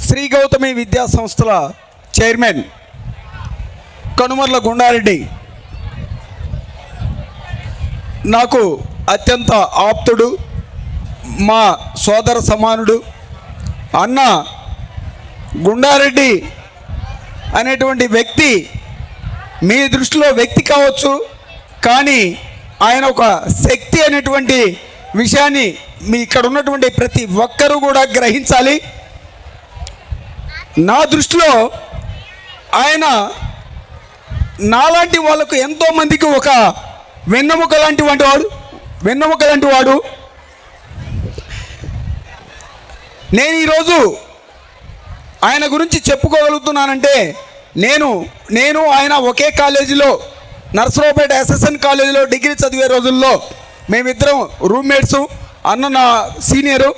శ్రీ గౌతమి విద్యా సంస్థల చైర్మన్ కనుమర్ల గుండారెడ్డి నాకు అత్యంత ఆప్తుడు, మా సోదర సమానుడు. అన్న గుండారెడ్డి అనేటువంటి వ్యక్తి మీ దృష్టిలో వ్యక్తి కావచ్చు, కానీ ఆయన ఒక శక్తి అనేటువంటి విషయాన్ని మీ ఇక్కడ ఉన్నటువంటి ప్రతి ఒక్కరూ కూడా గ్రహించాలి. నా దృష్టిలో ఆయన నాలాంటి వాళ్ళకు ఎంతోమందికి ఒక వెన్నెముక లాంటి వాడు. నేను ఈరోజు ఆయన గురించి చెప్పుకోగలుగుతున్నానంటే నేను ఆయన ఒకే కాలేజీలో, నర్సరావుపేట ఎస్ఎస్ఎన్ కాలేజీలో డిగ్రీ చదివే రోజుల్లో మేమిద్దరం రూమ్మేట్సు. అన్న నా సీనియరు.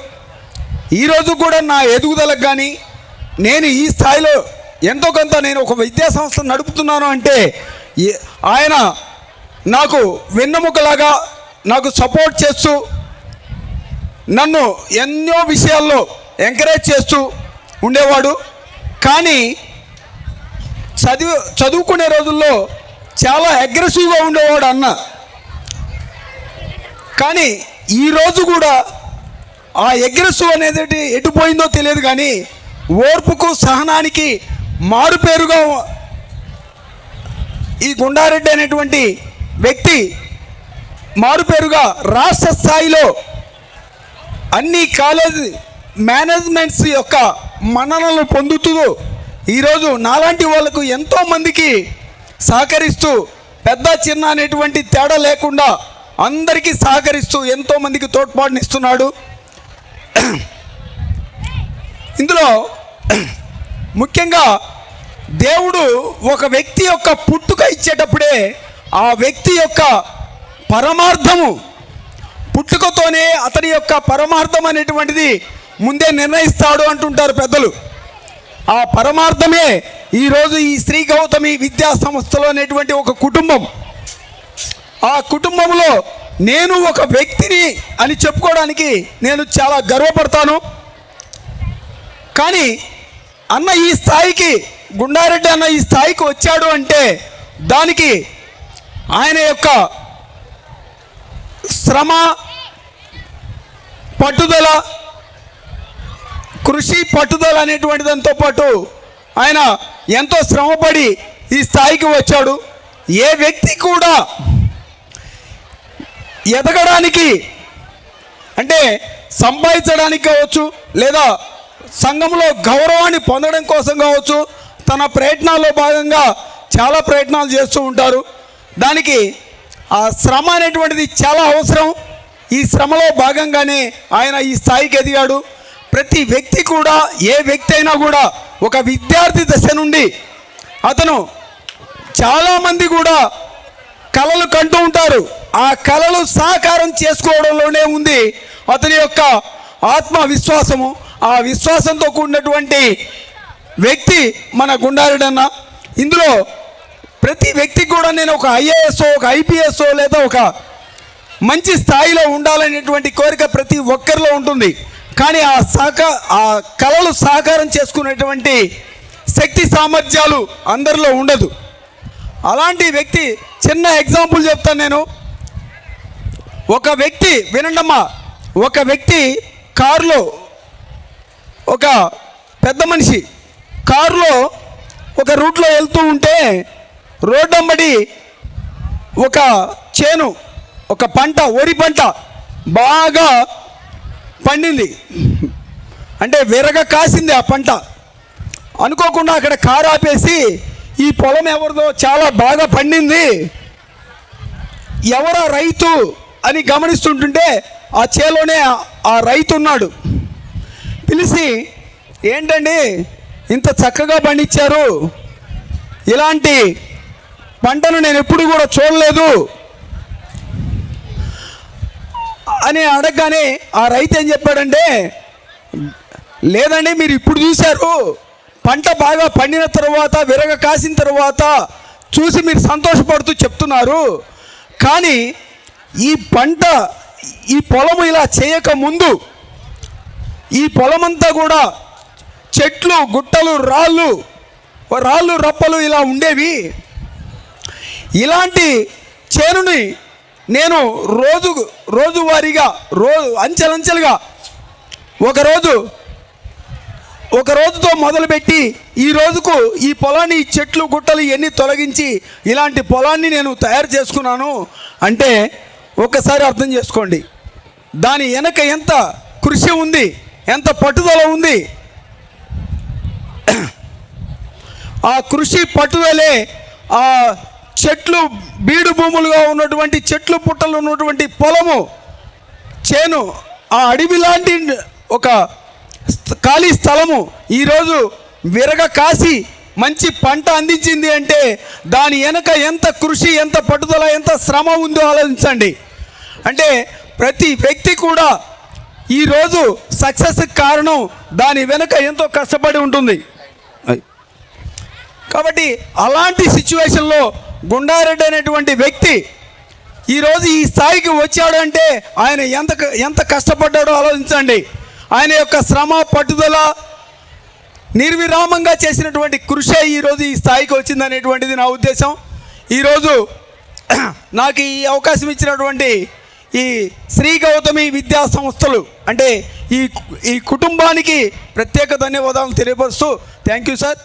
ఈరోజు కూడా నా ఎదుగుదలకు కానీ నేను ఈ స్థాయిలో ఎంతో కొంత నేను ఒక విద్యా సంస్థ నడుపుతున్నాను అంటే ఆయన నాకు వెన్నెముకలాగా నాకు సపోర్ట్ చేస్తూ నన్ను ఎన్నో విషయాల్లో ఎంకరేజ్ చేస్తూ ఉండేవాడు. కానీ చదువుకునే రోజుల్లో చాలా అగ్రెసివ్గా ఉండేవాడు అన్న. కానీ ఈరోజు కూడా ఆ అగ్రెసివ్ అనేది ఎటుపోయిందో తెలియదు, కానీ ఓర్పుకు సహనానికి మారుపేరుగా ఈ గుండారెడ్డి అనేటువంటి వ్యక్తి మారుపేరుగా రాష్ట్ర స్థాయిలో అన్ని కాలేజీ మేనేజ్మెంట్స్ యొక్క మన్ననలను పొందుతూ ఈరోజు నాలాంటి వాళ్ళకు ఎంతోమందికి సహకరిస్తూ పెద్ద చిన్న అనేటువంటి తేడా లేకుండా అందరికీ సహకరిస్తూ ఎంతోమందికి తోడ్పాటునిస్తున్నాడు. ఇందులో ముఖ్యంగా దేవుడు ఒక వ్యక్తి యొక్క పుట్టుక ఇచ్చేటప్పుడే ఆ వ్యక్తి యొక్క పరమార్థము పుట్టుకతోనే అతని యొక్క పరమార్థం అనేటువంటిది ముందే నిర్ణయిస్తాడు అంటుంటారు పెద్దలు. ఆ పరమార్థమే ఈరోజు ఈ శ్రీ గౌతమి విద్యా సంస్థలో అనేటువంటి ఒక కుటుంబం. ఆ కుటుంబంలో నేను ఒక వ్యక్తిని అని చెప్పుకోవడానికి నేను చాలా గర్వపడతాను. కానీ అన్న ఈ స్థాయికి, గుండారెడ్డి అన్న ఈ స్థాయికి వచ్చాడు అంటే దానికి ఆయన యొక్క శ్రమ, పట్టుదల, కృషి, పట్టుదల అనేటువంటి దాంతో పాటు ఆయన ఎంతో శ్రమపడి ఈ స్థాయికి వచ్చాడు. ఏ వ్యక్తి కూడా ఎదగడానికి అంటే సంపాదించడానికి కావచ్చు, లేదా సంఘంలో గౌరవాన్ని పొందడం కోసం కావచ్చు, తన ప్రయత్నాల్లో భాగంగా చాలా ప్రయత్నాలు చేస్తూ ఉంటారు. దానికి ఆ శ్రమ అనేటువంటిది చాలా అవసరం. ఈ శ్రమలో భాగంగానే ఆయన ఈ స్థాయికి ఎదిగాడు. ప్రతి వ్యక్తి కూడా, ఏ వ్యక్తి అయినా కూడా ఒక విద్యార్థి దశ నుండి అతను చాలామంది కూడా కలలు కంటూ ఉంటారు. ఆ కలలు సాకారం చేసుకోవడంలోనే ఉంది అతని యొక్క ఆత్మవిశ్వాసము. ఆ విశ్వాసంతో కూడినటువంటి వ్యక్తి మన గుండారెడ్డి అన్న. ఇందులో ప్రతి వ్యక్తికి కూడా నేను ఒక ఐఏఎస్, ఒక ఐపీఎస్ లేదా ఒక మంచి స్థాయిలో ఉండాలనేటువంటి కోరిక ప్రతి ఒక్కరిలో ఉంటుంది. కానీ ఆ కళలు సాకారం చేసుకునేటువంటి శక్తి సామర్థ్యాలు అందరిలో ఉండదు. అలాంటి వ్యక్తి, చిన్న ఎగ్జాంపుల్ చెప్తాను నేను. ఒక వ్యక్తి, వినండమ్మా, ఒక వ్యక్తి కారులో, ఒక పెద్ద మనిషి కారులో ఒక రూట్లో వెళ్తూ ఉంటే రోడ్డు అమ్మడి ఒక చేను, ఒక పంట, వరి పంట బాగా పండింది. అంటే విరగ కాసింది ఆ పంట. అనుకోకుండా అక్కడ కారు ఆపేసి, ఈ పొలం ఎవరిదో, చాలా బాగా పండింది, ఎవరా రైతు అని గమనిస్తుంటుంటే ఆ చేలోనే ఆ రైతు ఉన్నాడు. పిలిచి, ఏంటండి ఇంత చక్కగా పండించారు, ఇలాంటి పంటను నేను ఎప్పుడు కూడా చూడలేదు అని అడగగానే ఆ రైతు ఏం చెప్పాడంటే, లేదండి మీరు ఇప్పుడు చూశారు, పంట బాగా పండిన తర్వాత, విరగ కాసిన తర్వాత చూసి మీరు సంతోషపడుతూ చెప్తున్నారు. కానీ ఈ పంట, ఈ పొలము ఇలా చేయక ముందు ఈ పొలమంతా కూడా చెట్లు గుట్టలు రాళ్ళు రప్పలు ఇలా ఉండేవి. ఇలాంటి చేనుని నేను రోజువారీగా అంచెలంచెలుగా ఒక రోజుతో మొదలుపెట్టి ఈ రోజుకు ఈ పొలాన్ని చెట్లు గుట్టలు ఇవన్నీ తొలగించి ఇలాంటి పొలాన్ని నేను తయారు చేసుకున్నాను అంటే ఒక్కసారి అర్థం చేసుకోండి, దాని వెనక ఎంత కృషి ఉంది, ఎంత పట్టుదల ఉంది. ఆ కృషి పట్టుదలే ఆ చెట్లు బీడు భూములుగా ఉన్నటువంటి చెట్లు పుట్టలు ఉన్నటువంటి పొలము చేను ఆ అడవి లాంటి ఒక ఖాళీ స్థలము ఈరోజు విరగ కాసి మంచి పంట అందించింది అంటే దాని వెనక ఎంత కృషి, ఎంత పట్టుదల, ఎంత శ్రమ ఉందో ఆలోచించండి. అంటే ప్రతి వ్యక్తి కూడా ఈరోజు సక్సెస్కి కారణం దాని వెనక ఎంతో కష్టపడి ఉంటుంది. కాబట్టి అలాంటి సిచ్యువేషన్లో గుండారెడ్డి అనేటువంటి వ్యక్తి ఈరోజు ఈ స్థాయికి వచ్చాడంటే ఆయన ఎంత కష్టపడ్డాడో ఆలోచించండి. ఆయన యొక్క శ్రమ పట్టుదల నిర్విరామంగా చేసినటువంటి కృషి ఈరోజు ఈ స్థాయికి వచ్చిందనేటువంటిది నా ఉద్దేశం. ఈరోజు నాకు ఈ అవకాశం ఇచ్చినటువంటి ఈ శ్రీ గౌతమి విద్యా సంస్థలు అంటే ఈ కుటుంబానికి ప్రత్యేక ధన్యవాదాలు తెలియపరుస్తూ థ్యాంక్ యూ సార్.